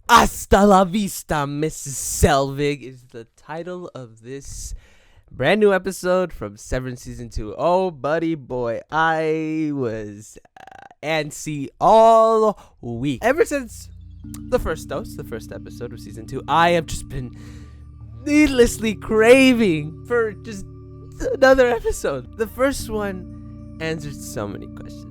Hasta la vista, Mrs. Selvig is the title of this brand new episode from Severance Season 2. Oh, buddy boy, I was antsy all week. Ever since the first episode of Season 2, I have just been needlessly craving for just another episode. The first one answered so many questions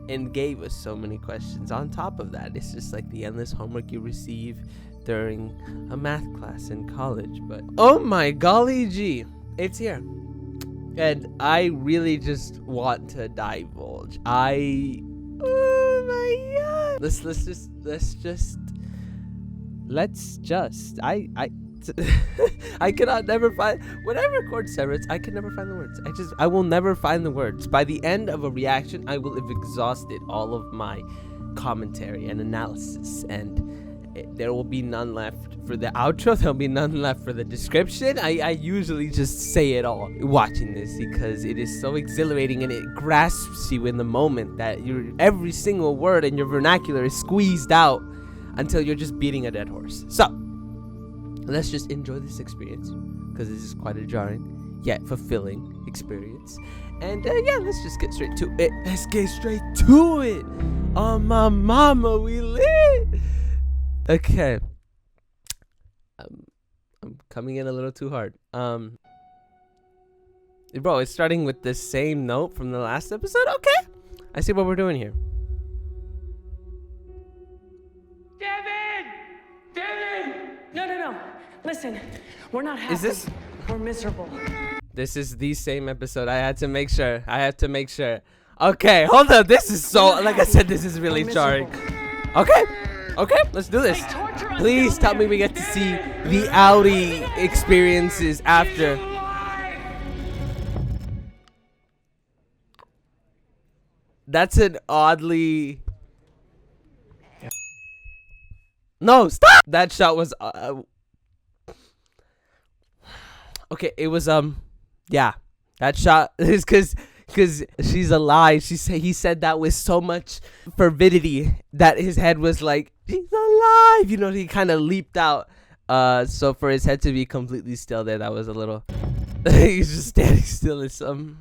and gave us so many questions. On top of that, it's just like the endless homework you receive during a math class in college. But oh my golly gee, it's here, and I really just want to divulge. Oh my god, I cannot never find, when I record Severance, I can never find the words. I will never find the words. By the end of a reaction, I will have exhausted all of my commentary and analysis, and there will be none left for the outro. There'll be none left for the description. I usually just say it all watching this because it is so exhilarating and it grasps you in the moment that every single word in your vernacular is squeezed out until you're just beating a dead horse. So let's just enjoy this experience, because this is quite a jarring yet fulfilling experience. And yeah, let's just get straight to it. Let's get straight to it. Oh my mama, we lit. Okay. I'm coming in a little too hard. Bro, it's starting with the same note from the last episode. Okay, I see what we're doing here. No. Listen, we're not happy. Is this? We're miserable. This is the same episode. I had to make sure. Okay, hold up. This is so, like I said, this is really jarring. Okay, let's do this. Please tell me we get to see the Audi experiences after. That's an oddly... No, stop! That shot was... Okay, it was, yeah. That shot is because she's alive. He said that with so much fervidity that his head was like, she's alive! You know, he kind of leaped out. So for his head to be completely still there, that was a little... He's just standing still in some...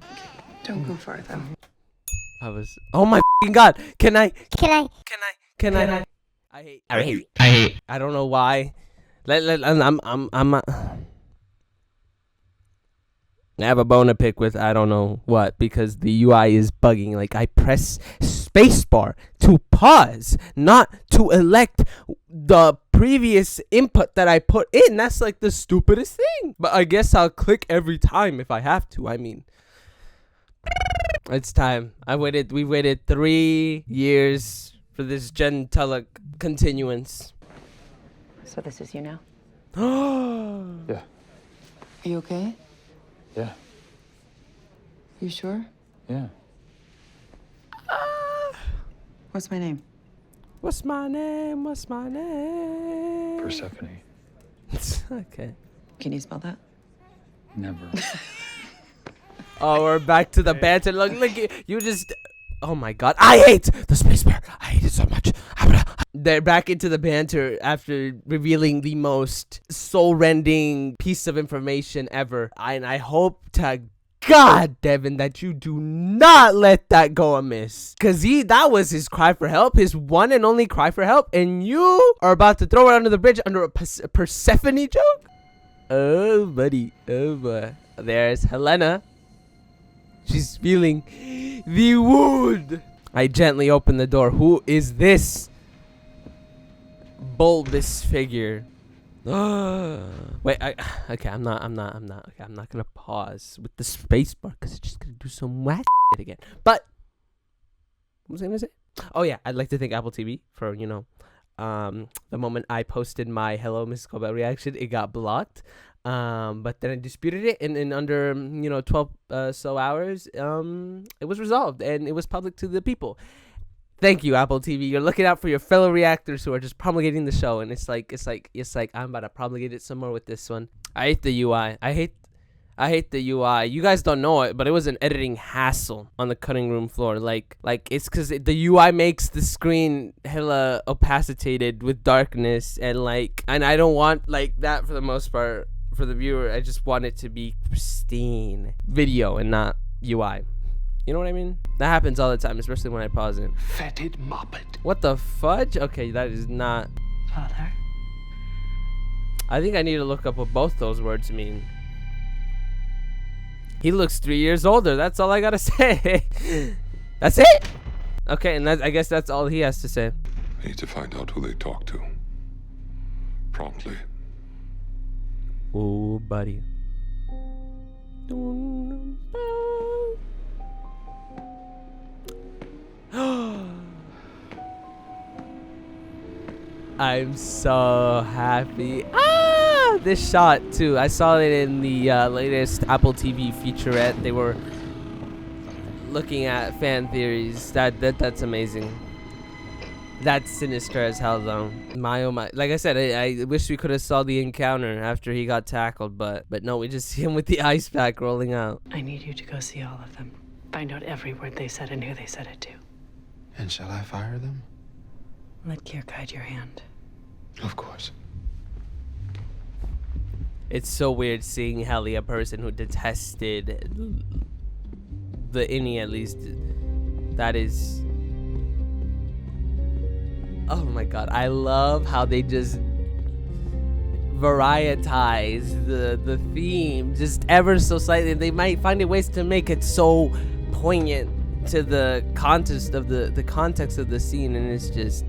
Don't go farther. Oh my f***ing god! Can I? I hate. I don't know why. I have a bone to pick with I don't know what, because the UI is bugging. Like, I press spacebar to pause, not to elect the previous input that I put in. That's like the stupidest thing. But I guess I'll click every time if I have to. I mean, it's time. We waited 3 years for this Gentella continuance. So this is you now? Yeah. Are you okay? Yeah. You sure? Yeah. What's my name? What's my name? Persephone. Okay. Can you spell that? Never. Oh, we're back to the banter. Look, you just... Oh my god. I hate the spacebar. I hate it so much. They're back into the banter after revealing the most soul-rending piece of information ever. And I hope to God, Devin, that you do not let that go amiss. Because that was his cry for help, his one and only cry for help. And you are about to throw it under the bridge under a Persephone joke? Oh, buddy. Oh, boy. There's Helena. She's feeling the wound. I gently open the door. Who is this bulbous figure? Wait, okay, I'm not gonna pause with the space bar because it's just gonna do some whack shit again. But what was I gonna say? Oh yeah, I'd like to thank Apple TV for, the moment I posted my Hello Mrs. Colbert reaction, it got blocked. But then I disputed it, and in under 12 so hours, it was resolved and it was public to the people. Thank you, Apple TV. You're looking out for your fellow reactors who are just promulgating the show, and it's like I'm about to promulgate it some more with this one. I hate the UI. I I hate the UI. You guys don't know it, but it was an editing hassle on the cutting room floor. Like it's because the UI makes the screen hella opacitated with darkness, and I don't want like that for the most part for the viewer. I just want it to be pristine video and not UI. You know what I mean? That happens all the time, especially when I pause it. Fetid moppet. What the fudge? Okay, that is not. Father? I think I need to look up what both those words mean. He looks 3 years older. That's all I gotta say. That's it. Okay, and I guess that's all he has to say. I need to find out who they talk to. Promptly. Oh, buddy. I'm so happy. This shot too. I saw it in the latest Apple TV featurette. They were looking at fan theories. That's amazing. That's sinister as hell, though. My oh my! Like I said, I wish we could have saw the encounter after he got tackled, but no, we just see him with the ice pack rolling out. I need you to go see all of them. Find out every word they said and who they said it to. And shall I fire them? Let Kier guide your hand. Of course. It's so weird seeing Helly, a person who detested the innie, at least. That is. Oh my god, I love how they just varietize the theme just ever so slightly. They might find ways to make it so poignant to the context of the scene, and it's just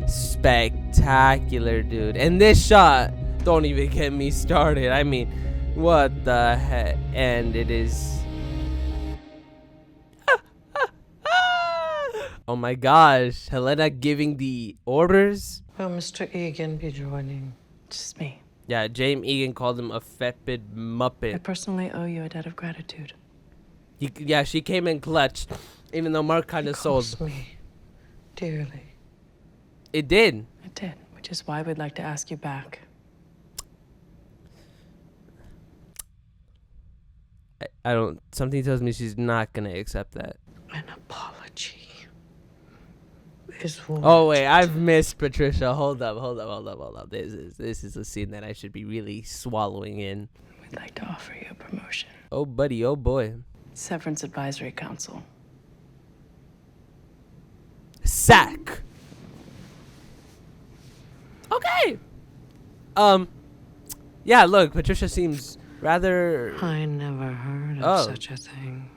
spectacular, dude. And this shot, don't even get me started. I mean, what the heck? And it is. Oh my gosh, Helena giving the orders. Will Mr. Egan be joining? Just me. Yeah, James Egan called him a fetid I moppet. personally owe you a debt of gratitude. Yeah, she came in clutch, even though Mark kind of sold. Cost me dearly. It did. It did, which is why we'd like to ask you back. I don't. Something tells me she's not gonna accept that. An apology is warranted. Oh wait, I've missed Patricia. Hold up. This is a scene that I should be really swallowing in. We'd like to offer you a promotion. Oh buddy, oh boy. Severance Advisory Council. Sack. Okay. Yeah, look, Patricia seems rather. I never heard of Oh. such a thing.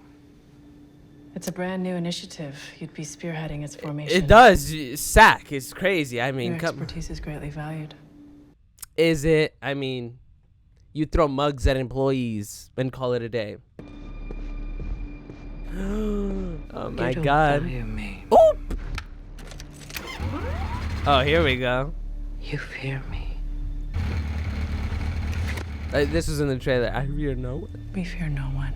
It's a brand new initiative. You'd be spearheading its formation. It does. Sack is crazy. I mean, Your expertise is greatly valued. is it? I mean, you throw mugs at employees and call it a day. Oh my You don't god. value me. Oop! Oh, here we go. You fear me. This was in the trailer. I fear no one. We fear no one.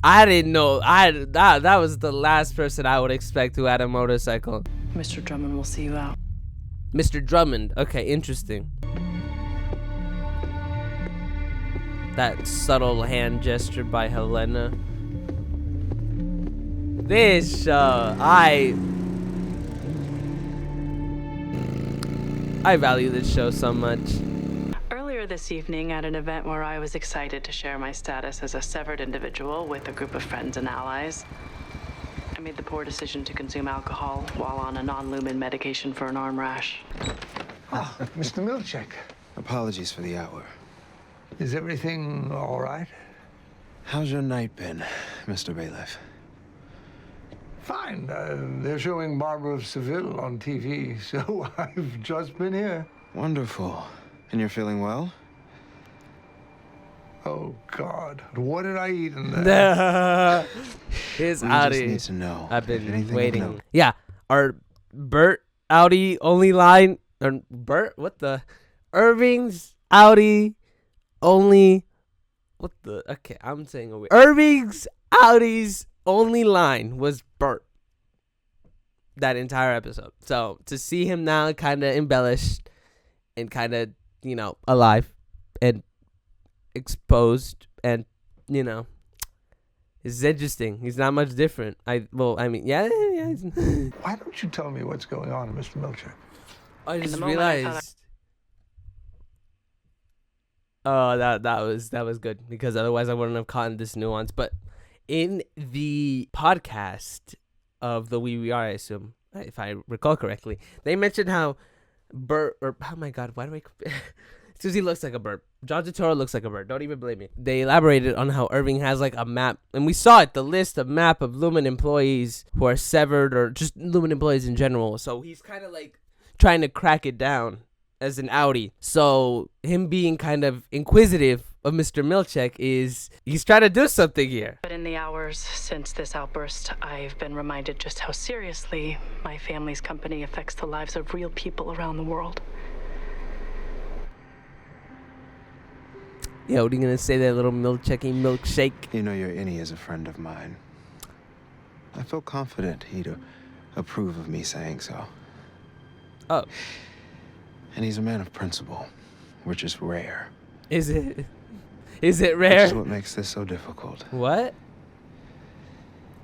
I didn't know. That was the last person I would expect who had a motorcycle. Mr. Drummond will see you out. Mr. Drummond. Okay, interesting. That subtle hand gesture by Helena. This show, I value this show so much. Earlier this evening, at an event where I was excited to share my status as a severed individual with a group of friends and allies, I made the poor decision to consume alcohol while on a non-lumen medication for an arm rash. Ah, Mr. Milchek, Apologies for the hour. is everything all right? How's your night been, Mr. Bailiff? Fine. They're showing Barbara of Seville on TV, so I've just been here. Wonderful. And you're feeling well? Oh, God. What did I eat in there? His We just Audi. need to know. I've if been anything of waiting. note. Yeah, our Bert Audi only line. Or Bert? What the? Irving's Audi only. What the? Okay, I'm saying a weird. Irving's Audi's only line was Bert. That entire episode. So to see him now kind of embellished and kind of, alive and exposed and you know, it's interesting. He's not much different. Yeah. Why don't you tell me what's going on, Mr. Milchick? I just the moment I thought realized. Oh, that was good because otherwise I wouldn't have caught this nuance. But in the podcast of the We Are, I assume, if I recall correctly, they mentioned how Bert, or oh my god, why do I? Because he looks like a bird. John Turturro looks like a bird. Don't even blame me. They elaborated on how Irving has like a map, and we saw it, the list of map of Lumen employees who are severed, or just Lumen employees in general. So he's kind of like trying to crack it down as an outie. So him being kind of inquisitive of Mr. Milchick is he's trying to do something here. But in the hours since this outburst, I've been reminded just how seriously my family's company affects the lives of real people around the world. Yeah, what are you gonna say there, little milkshake? You know your innie is a friend of mine. I felt confident he'd approve of me saying so. Oh, And he's a man of principle, which is rare. is it? Is it Which rare? is what makes this so difficult. What?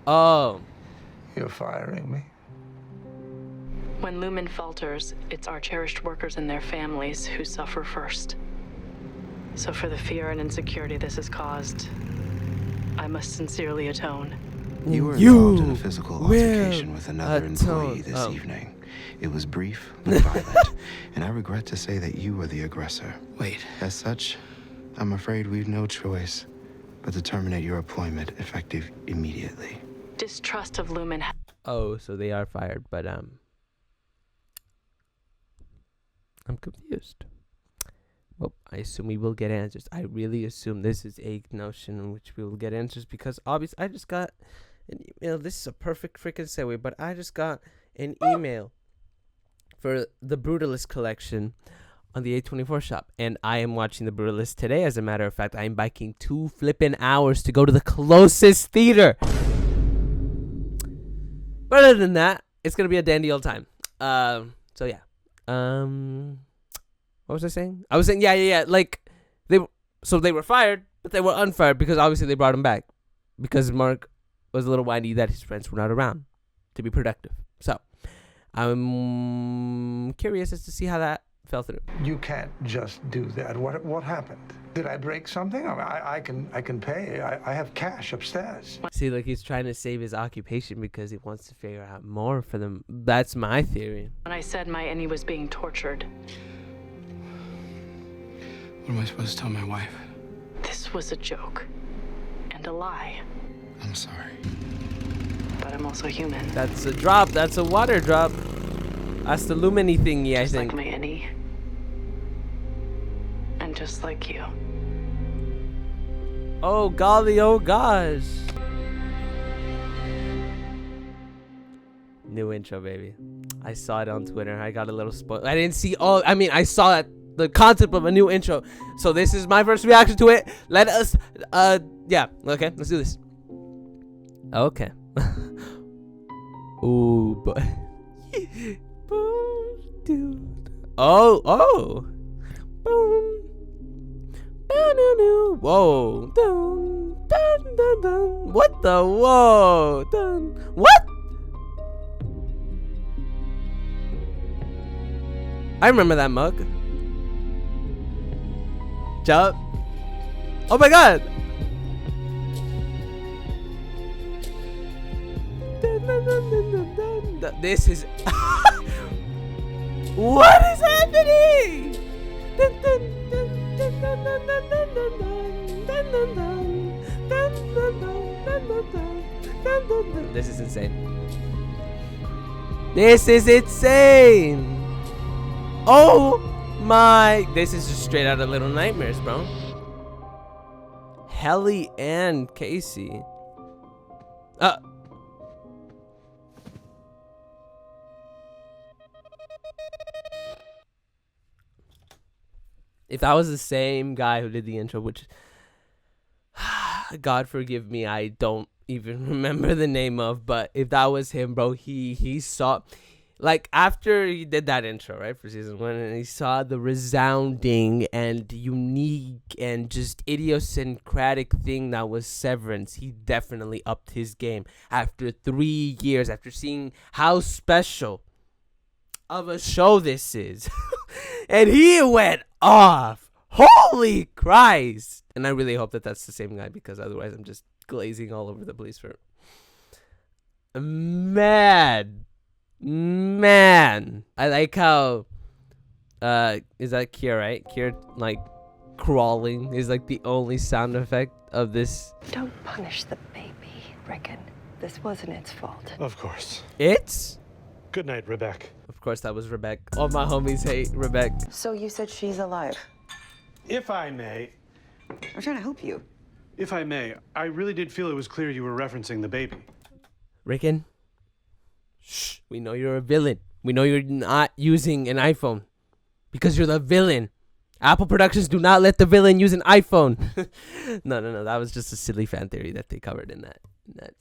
Oh, You're firing me? When Lumen falters, it's our cherished workers and their families who suffer first. So for the fear and insecurity this has caused, I must sincerely atone. You were You involved in a physical will altercation with another employee atone. this Oh. evening. It was brief but violent, and I regret to say that you were the aggressor. wait. As such, I'm afraid we've no choice but to terminate your employment effective immediately. Distrust of Lumen Oh, so they are fired, but I'm confused. Well, I assume we will get answers. I really assume this is a notion in which we will get answers because obviously I just got an email. This is a perfect freaking segue, but I just got an email for the Brutalist collection on the A24 shop, and I am watching the Brutalist today. As a matter of fact, I am biking 2 flipping hours to go to the closest theater. But other than that, it's gonna be a dandy old time. So yeah. What was I saying? I was saying, yeah. Like, they were fired, but they were unfired because obviously they brought him back because Mark was a little whiny that his friends were not around to be productive. So, I'm curious as to see how that fell through. You can't just do that. What happened? Did I break something? I can pay. I have cash upstairs. See, like he's trying to save his occupation because he wants to figure out more for them. That's my theory. When I said my innie was being tortured, What am I supposed to tell my wife? this was a joke and a lie. I'm sorry. But I'm also human. That's a drop. That's a water drop. That's the Lumini thingy, I Just think. like my innie. And just like you. Oh golly, oh gosh. New intro, baby. I saw it on Twitter. I got a little spoiled. I didn't see all. I mean, I saw it, the concept of a new intro. So this is my first reaction to it. Let us, yeah. Okay, let's do this. Okay. Ooh, but. Oh. Boom. Whoa. Dun, dun, dun, dun. What the? Whoa. Dun. What? I remember that mug. Jump. Oh my god. Dun, dun, dun, dun, dun, dun, dun. This is. What is happening? Dun, dun, dun, dun, dun, dun, dun, dun, dun, dun, dun, dun, dun, dun, dun, dun, dun, dun. This is insane. This is insane. Oh my. This is just straight out of Little Nightmares, bro. Helly and Casey. If that was the same guy who did the intro, which God forgive me, I don't even remember the name of, but if that was him, bro, he saw. like after he did that intro, right, for season 1, and he saw the resounding and unique and just idiosyncratic thing that was Severance, he definitely upped his game after 3 years, after seeing how special of a show this is. And he went off. Holy Christ. And I really hope that that's the same guy, because otherwise I'm just glazing all over the place for Man, I like how is that Kier, right? Kier like crawling is like the only sound effect of this. Don't punish the baby, Rickon. This wasn't its fault. Of course. It's Good night, Rebecca. of course that was Rebecca. All my homies hate Rebecca. So you said she's alive. If I may, I'm trying to help you. I really did feel it was clear you were referencing the baby. Rickon, shh, we know you're a villain. We know you're not using an iPhone because you're the villain. Apple Productions do not let the villain use an iPhone. No. That was just a silly fan theory that they covered in that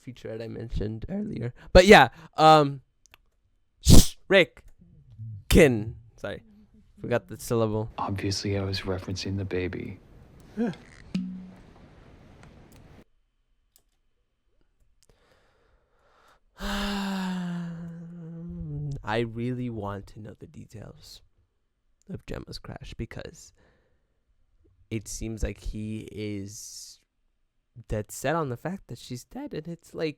featurette I mentioned earlier. But yeah, shh, Rickon. Sorry, forgot the syllable. Obviously, I was referencing the baby. I really want to know the details of Gemma's crash, because it seems like he is dead set on the fact that she's dead, and it's like,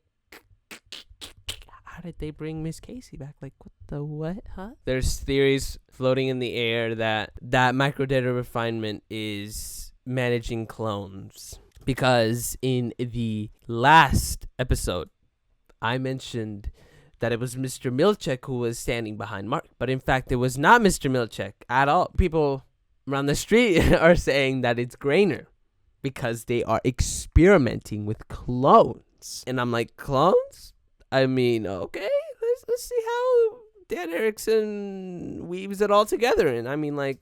how did they bring Miss Casey back? Like, what, huh? There's theories floating in the air that microdata refinement is managing clones, because in the last episode I mentioned that it was Mr. Milchek who was standing behind Mark, but in fact it was not Mr. Milchek at all. People around the street are saying that it's Grainer, because they are experimenting with clones. And I'm like, clones? I mean, okay, let's see how Dan Erickson weaves it all together. And I mean, like,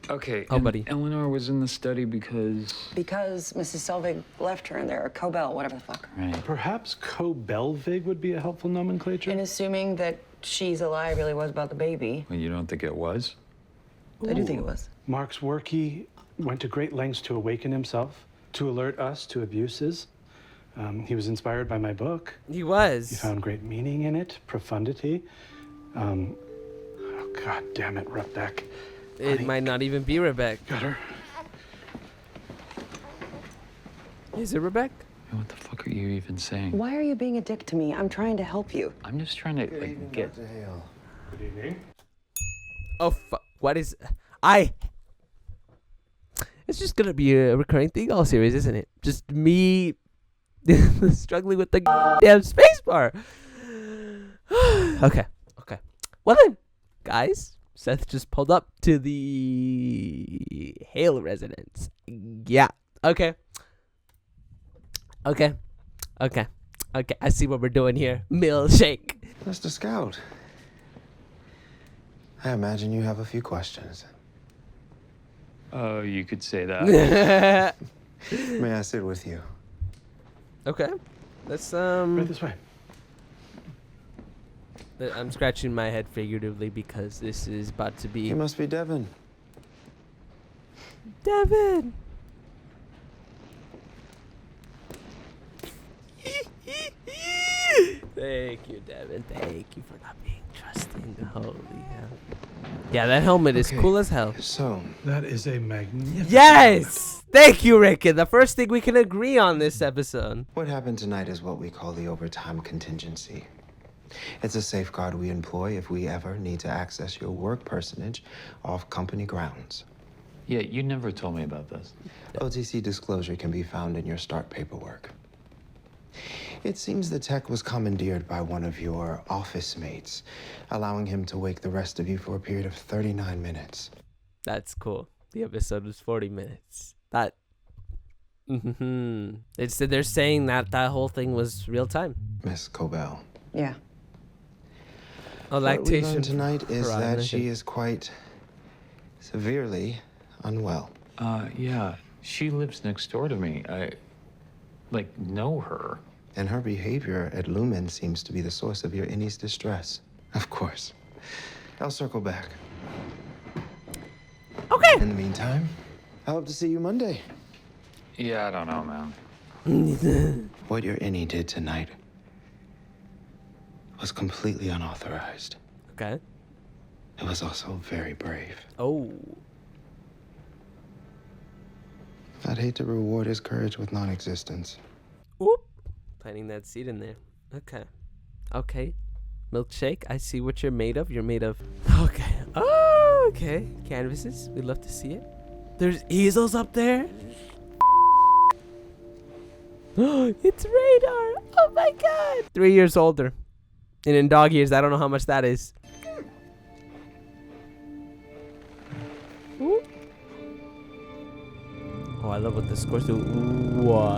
Okay. Oh, and buddy. Eleanor was in the study because. Because Mrs. Selvig left her in there, or Cobell, whatever the fuck. Right. Perhaps co-Belvig would be a helpful nomenclature? And assuming that she's alive really was about the baby. Well, you don't think it was? I do think it was. Mark's work, he went to great lengths to awaken himself, to alert us to abuses. He was inspired by my book. he was. He found great meaning in it, profundity. Oh, God damn it, Rebecca. It might not even be Rebecca. Got her. Is it Rebecca? What the fuck are you even saying? Why are you being a dick to me? I'm trying to help you. I'm just trying to get. Hale. Good evening. Oh, what is... It's just gonna be a recurring thing all series, isn't it? Just me struggling with the damn spacebar. Okay. Well then, guys, Seth just pulled up to the Hale residence. Yeah. Okay. I see what we're doing here. Milkshake. Mr. Scout, I imagine you have a few questions. Oh, you could say that. May I sit with you? Okay. Let's Right this way. I'm scratching my head figuratively because this is about to be You must be Devin. Devin. Thank you, Devin. Thank you for not being trusting. Holy hell. Yeah, that helmet is Okay. cool as hell. So, That is a magnificent... Yes! Thank you, Rick. The first thing we can agree on this episode. what happened tonight is what we call the overtime contingency. It's a safeguard we employ if we ever need to access your work personage off company grounds. Yeah, you never told me about this. OTC disclosure can be found in your start paperwork. It seems the tech was commandeered by one of your office mates, allowing him to wake the rest of you for a period of 39 minutes. That's cool. The episode was 40 minutes. That. They're saying that whole thing was real time. Miss Cobell. Yeah. Oh, What we lactation. learned tonight is that paralysis. she is quite severely unwell. Yeah, she lives next door to me. I, know her. And her behavior at Lumen seems to be the source of your Innie's distress. Of course. I'll circle back. Okay. In the meantime, I hope to see you Monday. Yeah, I don't know, man. What your innie did tonight was completely unauthorized. Okay. It was also very brave. Oh. I'd hate to reward his courage with non-existence. Oop. Planting that seed in there. Okay. Okay. Milkshake, I see what you're made of. You're made of... Okay. Oh, okay. Canvases. We'd love to see it. There's easels up there. It's radar. Oh my god. 3 years older. And in dog years, I don't know how much that is. Ooh. Oh, I love what the scores do. What?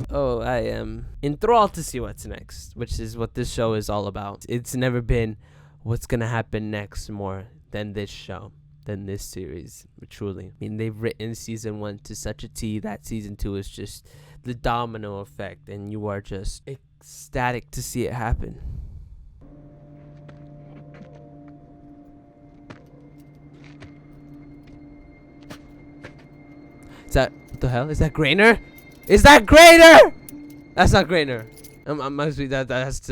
Oh, I am enthralled to see what's next, which is what this show is all about. It's never been what's gonna happen next more than this show, than this series. Truly. I mean, they've written season 1 to such a T that season 2 is just the domino effect, and you are just ecstatic to see it happen. Is that, what the hell? Is that Grainer? Is that Grainer? That's not Grainer. Must be that's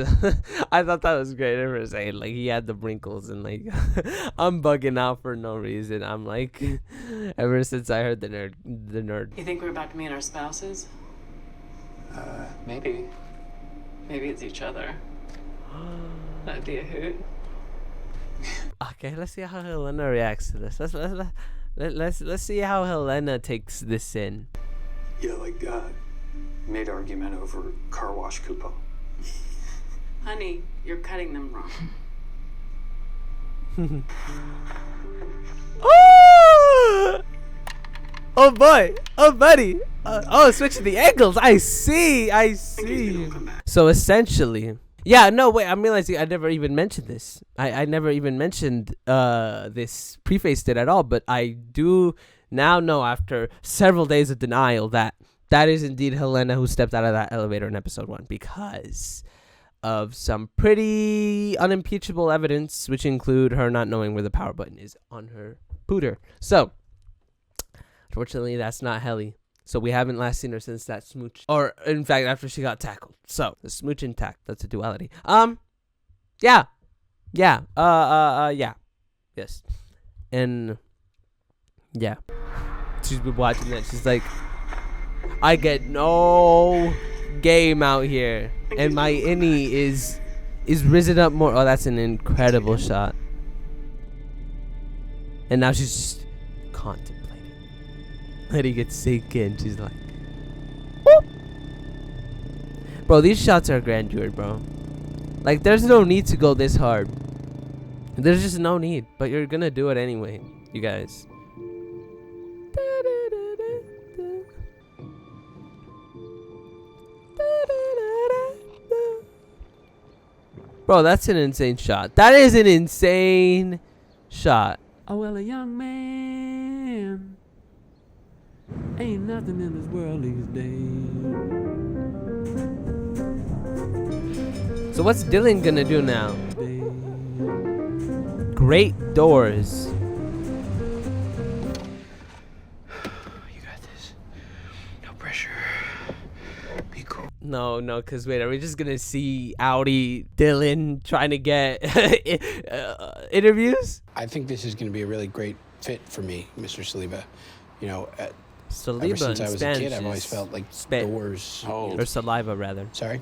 I thought that was Grainer for a second. Like, he had the wrinkles and like, I'm bugging out for no reason. I'm like, ever since I heard the nerd. You think we're about to meet our spouses? Maybe. Maybe it's each other. That'd be a hoot. Okay, let's see how Helena reacts to this. Let's see how Helena takes this in. Yeah, like made argument over car wash coupon. Honey, you're cutting them wrong. Oh! Oh boy! Oh buddy! Switching the angles. I see. So essentially, yeah. No, wait. I'm realizing I never even mentioned this. I never even mentioned this prefaced it at all. But I do now know, after several days of denial, that is indeed Helena who stepped out of that elevator in episode 1 because of some pretty unimpeachable evidence, which include her not knowing where the power button is on her pooter. So, unfortunately, that's not Helly. So we haven't last seen her since that smooch, or in fact, after she got tackled. So the smooch intact. That's a duality. Yeah. Yes. And yeah, she's been watching that. She's like, I get no game out here, and my innie is risen up more. Oh, that's an incredible shot. And now she's just contemplating. Letting it sink in. She's like, whoop. Bro, these shots are grandeur, bro. Like, there's no need to go this hard. There's just no need, but you're gonna do it anyway, you guys. Bro, that's an insane shot. That is an insane shot. Oh, well, a young man ain't nothing in this world these days. So what's Dylan gonna do now? Great doors. You got this. No pressure. Be cool. No, because wait, are we just gonna see Audi Dylan trying to get interviews? I think this is going to be a really great fit for me, Mr. Saliba. You know, Saliba ever since in I was Spanish a kid, I've always is felt like spit. doors. Or saliva, rather. Sorry?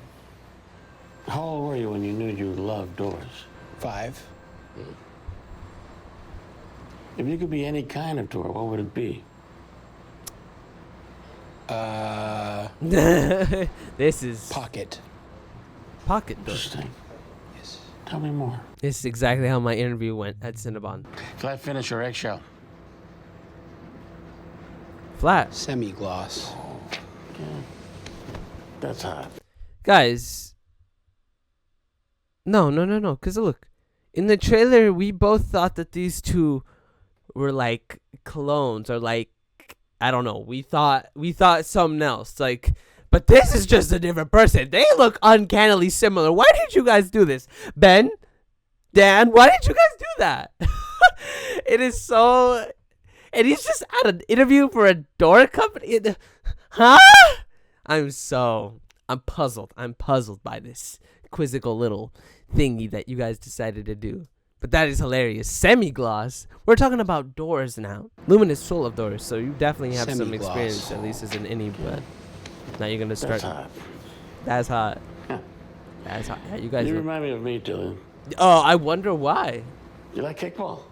How old were you when you knew you loved doors? 5. If you could be any kind of door, what would it be? This is Pocket. pocket door. Interesting. Yes. Tell me more. This is exactly how my interview went at Cinnabon. Flat finish or eggshell? Flat. Semi-gloss. Yeah. That's hot. Guys. No. Because look, in the trailer, we both thought that these two were like clones, or like, I don't know. We thought something else. Like, But this is just a different person. They look uncannily similar. Why did you guys do this? Ben? Dan? Why did you guys do that? It is so... And he's just at an interview for a door company. Huh? I'm puzzled. I'm puzzled by this quizzical little thingy that you guys decided to do. But that is hilarious. Semi-gloss. We're talking about doors now. Lumen is full of doors, so you definitely have some experience, at least as an innie, but now you're gonna start. That's hot. That's hot. That's hot. Yeah, you guys. You remind me of me, Dylan. Oh, I wonder why. You like kickball?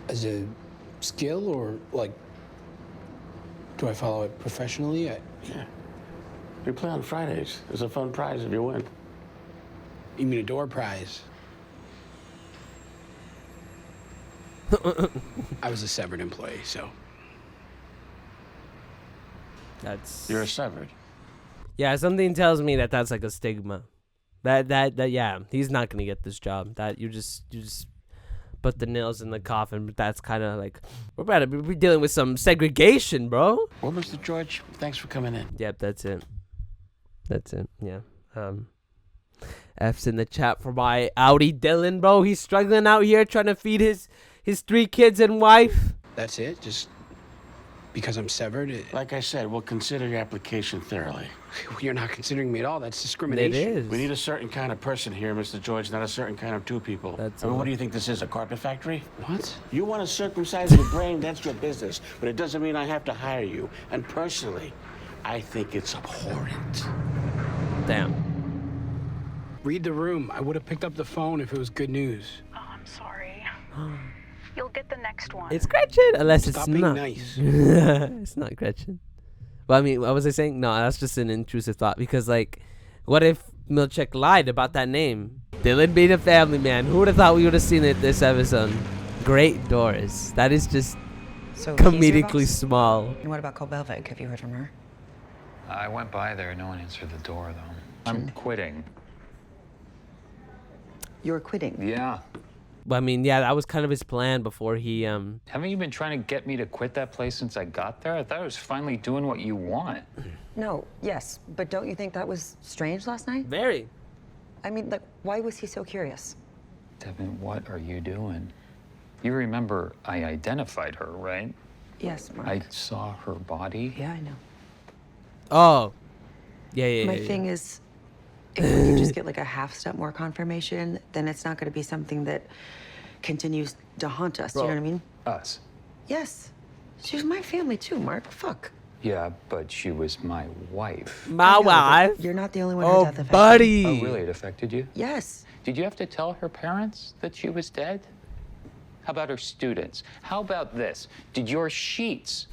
As a skill, or like, do I follow it professionally? Yeah. We play on Fridays. There's a fun prize if you win. You mean a door prize? I was a severed employee, so. That's. You're a severed. Yeah, something tells me that that's like a stigma. That yeah, he's not gonna get this job. That you just put the nails in the coffin. But that's kind of like we're dealing with some segregation, bro. Well, Mr. George, thanks for coming in. Yep, that's it. That's it. Yeah. F's in the chat for my Audi Dylan, bro. He's struggling out here trying to feed his 3 kids and wife. That's it? Just because I'm severed? Like I said, we'll consider your application thoroughly. You're not considering me at all. That's discrimination. It is. We need a certain kind of person here, Mr. George, not a certain kind of 2 people. That's I mean, what do you think this is, a carpet factory? What? You want to circumcise your brain, that's your business. But it doesn't mean I have to hire you. And personally, I think it's abhorrent. Damn. Read the room. I would have picked up the phone if it was good news. Oh, I'm sorry. You'll get the next one. It's Gretchen, unless Stop it's being not. nice. It's not Gretchen. Well, I mean, what was I saying? No, that's just an intrusive thought. Because, like, what if Milchek lied about that name? Dylan being a family man. Who would have thought we would have seen it this episode? Great doors. That is just So he's your comedically boss? small. And what about Selvig? Have you heard from her? I went by there. No one answered the door, though. I'm quitting. You're quitting. Yeah. Well, I mean, yeah, that was kind of his plan before he, Haven't you been trying to get me to quit that place since I got there? I thought I was finally doing what you want. No, yes, but don't you think that was strange last night? Very. I mean, like, why was he so curious? Devin, what are you doing? You remember I identified her, right? Yes, Mark. I saw her body. Yeah, I know. Oh. Yeah. My thing is, if we could just get like a half step more confirmation, then it's not going to be something that continues to haunt us. Bro. You know what I mean? Us. Yes. She was my family too, Mark. Fuck. Yeah, but she was my wife. My I know, but wife. You're not the only one Oh, her death affected. buddy. Oh, really? It affected you? Yes. Did you have to tell her parents that she was dead? How about her students? How about this? Did your sheets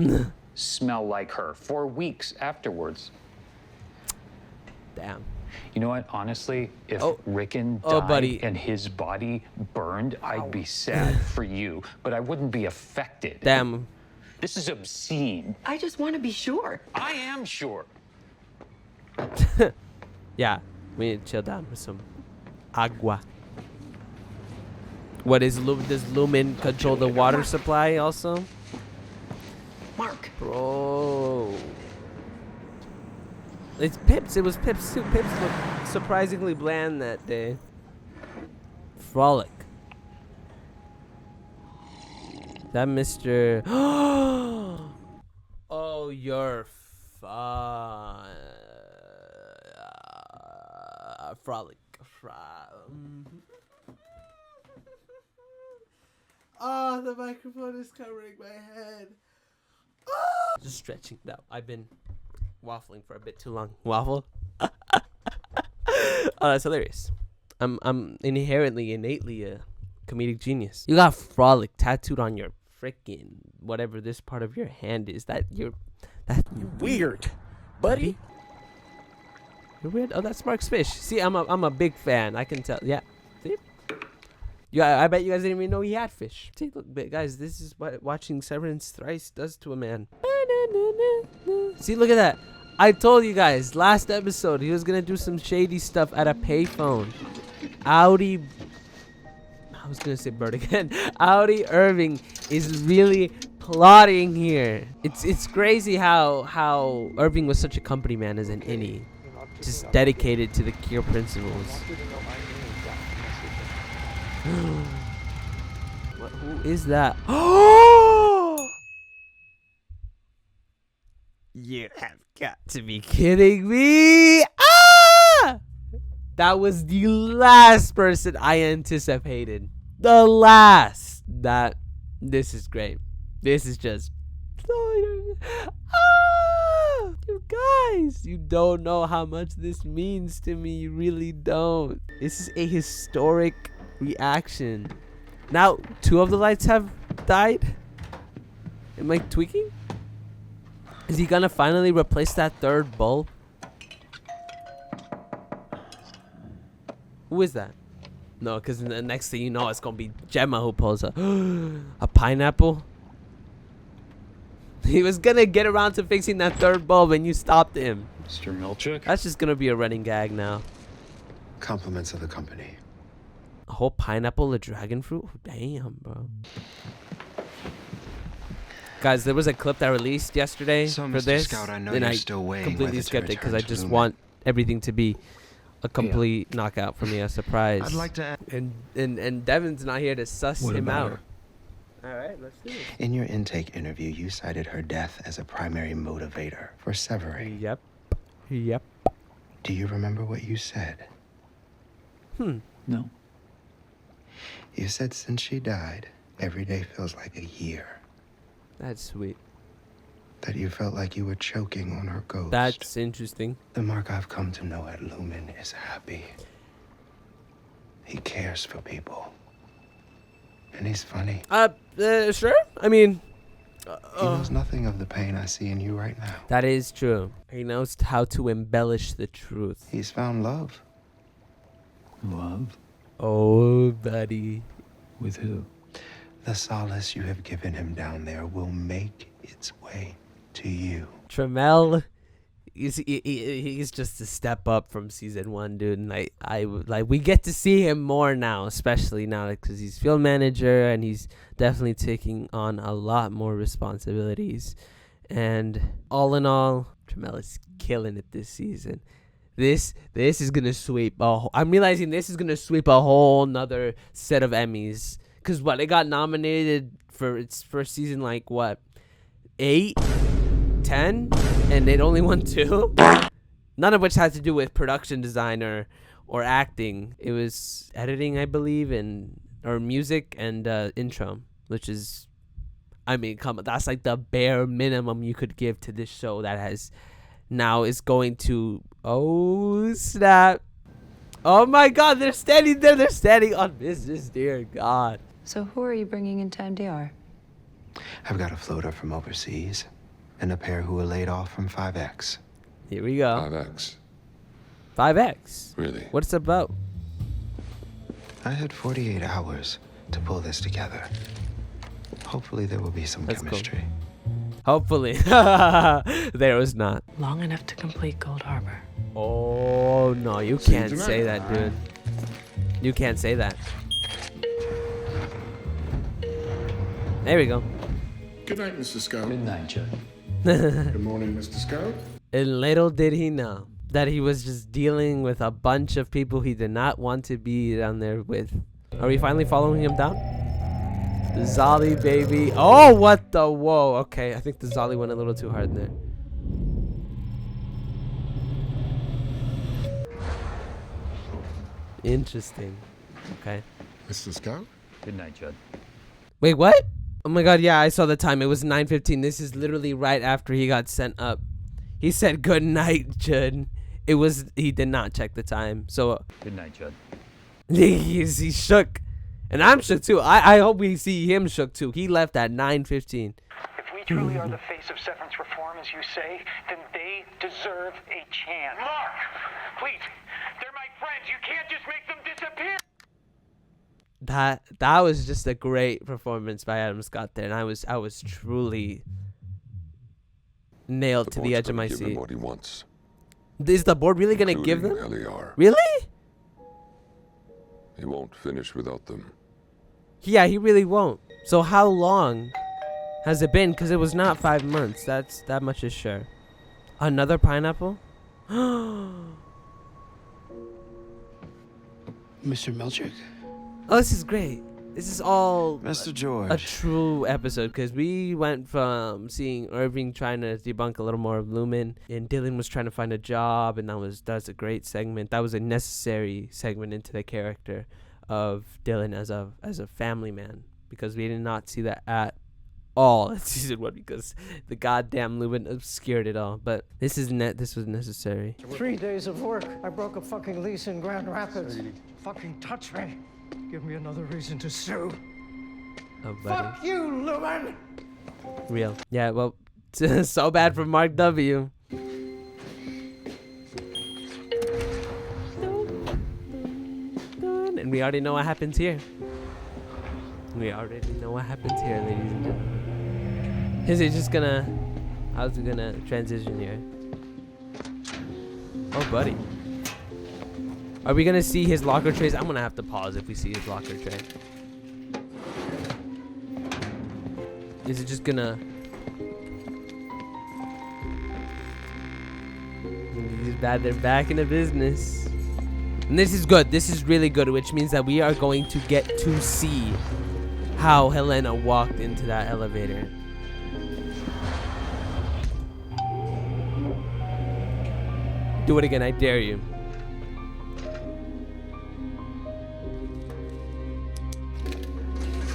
smell like her for weeks afterwards? Damn. You know what? Honestly, if Rickon Oh, died buddy. and his body burned, I'd be sad for you, but I wouldn't be affected. Damn. This is obscene. I just want to be sure. I am sure. Yeah, we need to chill down with some agua. What is does Lumen control the water supply also? Mark. Bro. It's Pips. It was Pips too. Pips looked surprisingly bland that day. Frolic. That Mr. Oh, you're Frolic. Oh, the microphone is covering my head. Just stretching. No, I've been waffling for a bit too long. Waffle? Oh, that's hilarious. I'm innately a comedic genius. You got Frolic tattooed on your frickin' whatever this part of your hand is. That's weird, buddy. You're weird. Oh, that's Mark's fish. See, I'm a big fan. I can tell. Yeah. See? Yeah, I bet you guys didn't even know he had fish. See, look, guys, this is what watching Severance thrice does to a man. See, look at that. I told you guys last episode he was gonna do some shady stuff at a payphone. Audi. I was gonna say Bird again. Audi Irving is really plotting here? It's crazy how Irving was such a company man as an innie, just dedicated to the Cure principles. Who is that? Oh! You have got to be kidding me! Ah! That was the last person I anticipated. The last. This is great. This is just. Ah! You guys, you don't know how much this means to me. You really don't. This is a historic reaction. Now, 2 of the lights have died. Am I tweaking? Is he gonna finally replace that 3rd bulb? Who is that? No, because the next thing you know, it's gonna be Gemma who pulls up. A pineapple? He was gonna get around to fixing that 3rd bulb and you stopped him. Mr. Milchick? That's just gonna be a running gag now. Compliments of the company. A whole pineapple, a dragon fruit? Damn, bro. Guys, there was a clip that released yesterday So, for Mr. this, Scout, I know and you're I still weighing completely whether to skipped it because I return to just Lumen. want everything to be a complete knockout for me, a surprise. I'd like to. And Devin's not here to suss What him about out. her? All right, let's do it. In your intake interview, you cited her death as a primary motivator for severing. Yep. Yep. Do you remember what you said? No. You said since she died, every day feels like a year. That's sweet. That you felt like you were choking on her ghost. That's interesting. The Mark I've come to know at Lumen is happy. He cares for people. And he's funny. Sure. I mean, He knows nothing of the pain I see in you right now. that is true. He knows how to embellish the truth. He's found love. Love? Oh, buddy. With who? The solace you have given him down there will make its way to you. Tremel, he's just a step up from season 1, dude. And I we get to see him more now, especially now because he's field manager and he's definitely taking on a lot more responsibilities. And all in all, Tremel is killing it this season. This is gonna sweep. I'm realizing this is gonna sweep a whole nother set of Emmys. Cause what, it got nominated for its first season, like what, 8, 10, and it only won 2. None of which had to do with production design or acting. It was editing, I believe, or music and intro, which is, I mean, come on, that's like the bare minimum you could give to this show that has now is going to. Oh, snap. Oh, my God. They're standing there. They're standing on business. Dear God. So who are you bringing into MDR? I've got a floater from overseas and a pair who were laid off from 5X. Here we go. 5X. 5X. Really? What's it about? I had 48 hours to pull this together. Hopefully there will be some That's chemistry. Hopefully. There was not. Long enough to complete Gold Harbor. Oh, no. You can't say that, dude. You can't say that. There we go. Good night, Mr. Scout. Good night, Judd. Good morning, Mr. Scout. And little did he know that he was just dealing with a bunch of people he did not want to be down there with. Are we finally following him down? The Zolly, baby. Oh, what the? Whoa. Okay, I think the Zolly went a little too hard there. Interesting. Okay. Mr. Scout? Good night, Judd. Wait, what? Oh my God, yeah, I saw the time. It was 9:15. This is literally right after he got sent up. He said, "Good night, Judd." He did not check the time. So Good night, Judd. he shook. And I'm shook too. I hope we see him shook too. He left at 9:15. If we truly are the face of severance reform, as you say, then they deserve a chance. Mark, please, they're my friends. You can't just make them disappear. That was just a great performance by Adam Scott there, and I was truly nailed to the edge of my Give him seat. what he wants. Is the board really gonna give them? Including LER. Really? He won't finish without them. Yeah, he really won't. So how long has it been? Because it was not 5 months. That much is sure. Another pineapple? Mr. Milchick? Oh, this is great. This is all Mr. George. a true episode, because we went from seeing Irving trying to debunk a little more of Lumen, and Dylan was trying to find a job, and that's a great segment. That was a necessary segment into the character of Dylan as a family man, because we did not see that at all in season 1, because the goddamn Lumen obscured it all. But this was necessary. 3 days of work. I broke a fucking lease in Grand Rapids. Fucking touch me. Give me another reason to sue. Oh, buddy. Fuck you, Lumen! Real. Yeah, well, so bad for Mark W. And we already know what happens here. Ladies and gentlemen. How's it gonna transition here? Oh, buddy. Are we gonna see his locker trays? I'm gonna have to pause if we see his locker tray. Is it just gonna... They're back into business. And this is good. This is really good, which means that we are going to get to see how Helena walked into that elevator. Do it again, I dare you.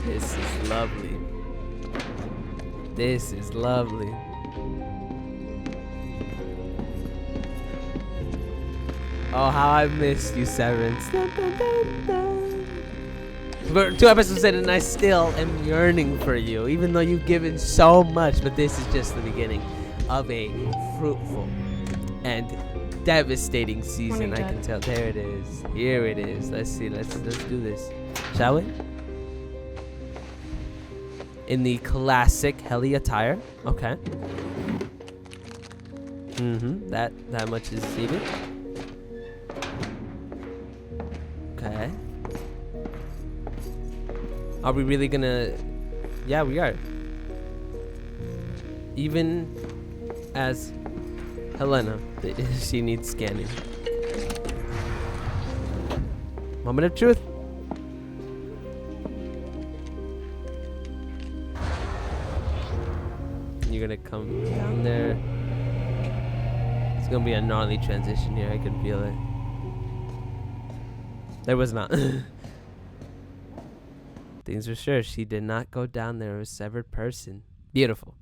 This is lovely. This is lovely. Oh, how I missed you, Severance. Dun, dun, dun, dun. We're 2 episodes in and I still am yearning for you, even though you've given so much. But this is just the beginning of a fruitful and devastating season. I can tell. There it is. Here it is. Let's see. Let's do this, shall we? In the classic heli attire. Okay. That much is seated. Okay. Are we really gonna... Yeah, we are. Even as Helena, she needs scanning. Moment of truth. You're gonna come down there. It's gonna be a gnarly transition here. I can feel it. There was not. Things are sure. She did not go down there as a severed person. Beautiful.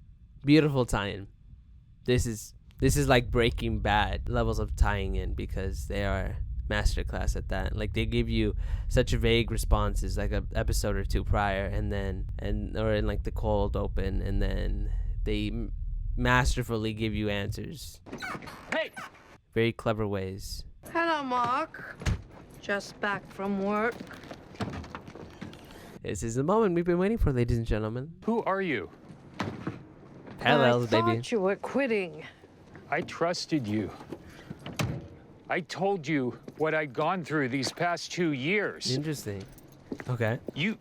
Beautiful tie-in. This is like Breaking Bad levels of tying in, because they are masterclass at that. Like, they give you such vague responses, like a episode or 2 prior, or in like the cold open, and then they masterfully give you answers. Hey! Very clever ways. Hello, Mark. Just back from work. This is the moment we've been waiting for, ladies and gentlemen. Who are you? Parallels, baby. I thought you were quitting. I trusted you. I told you what I'd gone through these past 2 years. Interesting. Okay. You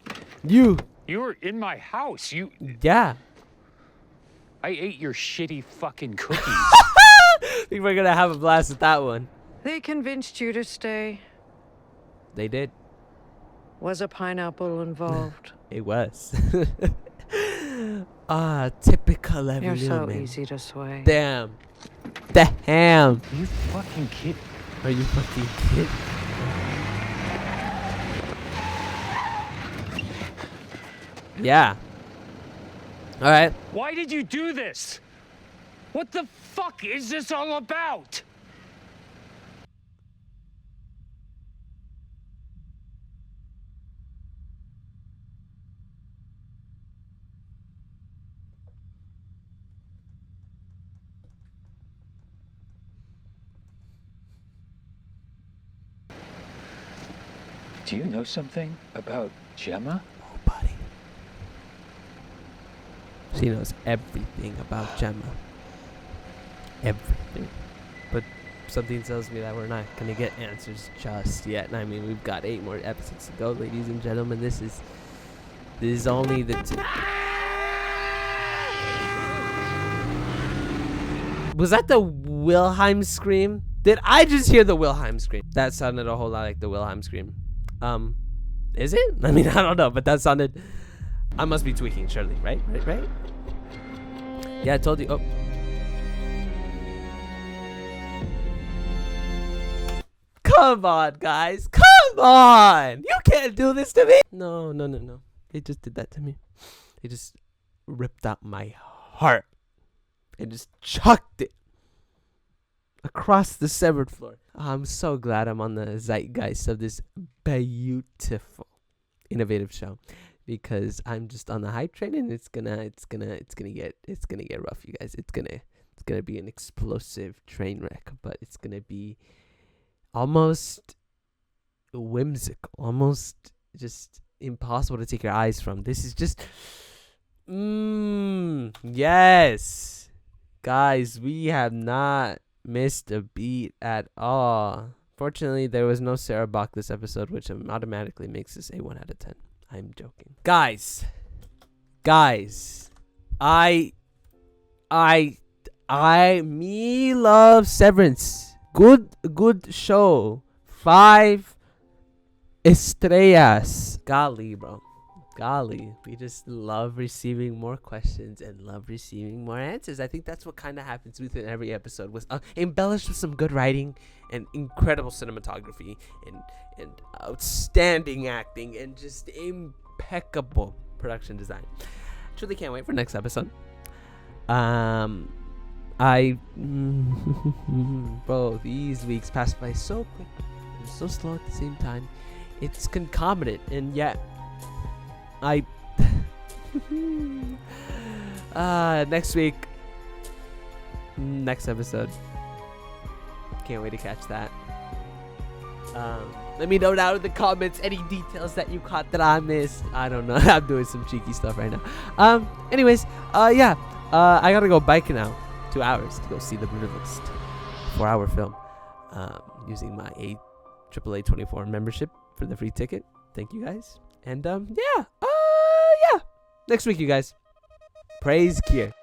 were in my house. Yeah. I ate your shitty fucking cookies. I think we're gonna have a blast with that one. They convinced you to stay. They did. Was a pineapple involved? It was. Typical You're Evan so Newman. easy to sway. Damn. Damn. You fucking kid. Are you fucking kidding? Yeah. All right. Why did you do this? What the fuck is this all about? Do you know something about Gemma? Oh, buddy. She knows everything about Gemma. Everything. But something tells me that we're not going to get answers just yet. And I mean, we've got 8 more episodes to go, ladies and gentlemen. This is only the Was that the Wilhelm scream? Did I just hear the Wilhelm scream? That sounded a whole lot like the Wilhelm scream. Is it? I mean, I don't know, but that sounded... I must be tweaking, surely, right? Right? Yeah, I told you. Oh. Come on, guys. Come on. You can't do this to me. No. They just did that to me. They just ripped out my heart and just chucked it across the severed floor. I'm so glad I'm on the zeitgeist of this beautiful, innovative show, because I'm just on the hype train, and it's gonna get rough, you guys. It's gonna be an explosive train wreck, but it's gonna be almost whimsical, almost just impossible to take your eyes from. This is just, yes, guys, we have not missed a beat at all. Fortunately, there was no Sarah Bach this episode, which automatically makes this a 1 out of 10. I'm joking. Guys, me love Severance. Good show. 5 estrellas. Golly, bro. Golly. We just love receiving more questions and love receiving more answers. I think that's what kind of happens within every episode, was embellished with some good writing and incredible cinematography and outstanding acting and just impeccable production design. Truly can't wait for next episode. Bro, these weeks pass by so quick and so slow at the same time. It's concomitant, and yet next week, next episode. Can't wait to catch that. Let me know down in the comments any details that you caught that I missed. I don't know. I'm doing some cheeky stuff right now. Anyways, I gotta go biking now. 2 hours to go see The Brutalist. 4-hour film. Using my AAA 24 membership for the free ticket. Thank you guys. And next week, you guys. Praise Kier.